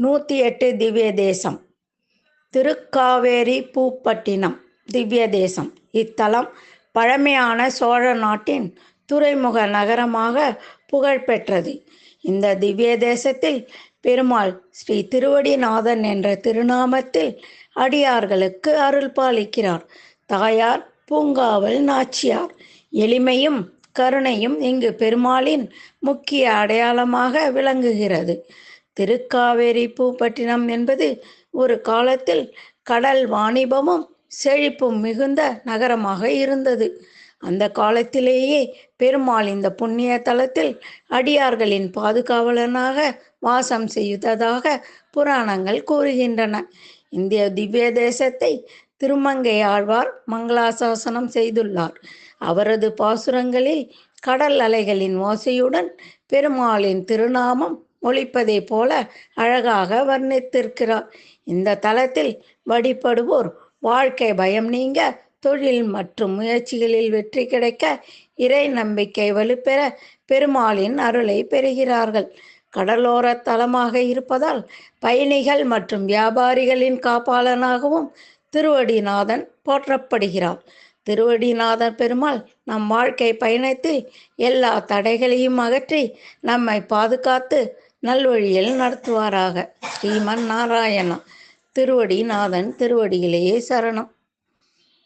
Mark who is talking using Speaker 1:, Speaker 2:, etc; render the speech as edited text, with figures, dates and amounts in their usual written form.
Speaker 1: 108 திவ்ய தேசம். திருக்காவேரி பூப்பட்டினம் திவ்ய தேசம். இத்தலம் பழமையான சோழ நாட்டின் துறைமுக நகரமாக புகழ்பெற்றது. இந்த திவ்ய தேசத்தில் பெருமாள் ஸ்ரீ திருவடிநாதன் என்ற திருநாமத்தில் அடியார்களுக்கு அருள் பாலிக்கிறார். தாயார் பூங்காவல் நாச்சியார். எளிமையும் கருணையும் இங்கு பெருமாளின் முக்கிய அடையாளமாக விளங்குகிறது. திருக்காவேரி பூப்பட்டினம் என்பது ஒரு காலத்தில் கடல் வாணிபமும் செழிப்பும் மிகுந்த நகரமாக இருந்தது. அந்த காலத்திலேயே பெருமாள் இந்த புண்ணிய தலத்தில் அடியார்களின் பாதுகாவலனாக வாசம் செய்ததாக புராணங்கள் கூறுகின்றன. இந்த திவ்ய தேசத்தை திருமங்கை ஆழ்வார் மங்களாசாசனம் செய்துள்ளார். அவரது பாசுரங்களில் கடல் அலைகளின் ஓசையுடன் பெருமாளின் திருநாமம் ஒலிப்பதை போல அழகாக வர்ணித்திருக்கிறார். இந்த தலத்தில் வழிபடுவோர் வாழ்க்கை பயம் நீங்க, தொழில் மற்றும் முயற்சிகளில் வெற்றி கிடைக்க, இறை நம்பிக்கை வலுப்பெற பெருமாளின் அருளை பெறுகிறார்கள். கடலோர தலமாக இருப்பதால் பயணிகள் மற்றும் வியாபாரிகளின் காப்பாளனாகவும் திருவடிநாதன் போற்றப்படுகிறார். திருவடிநாதன் பெருமாள் நம் வாழ்க்கை பயணத்தில் எல்லா தடைகளையும் அகற்றி நம்மை பாதுகாத்து நல்வழியில் நடத்துவாராக. ஸ்ரீமன் நாராயணா. திருவடிநாதன் திருவடியிலேயே சரணம்.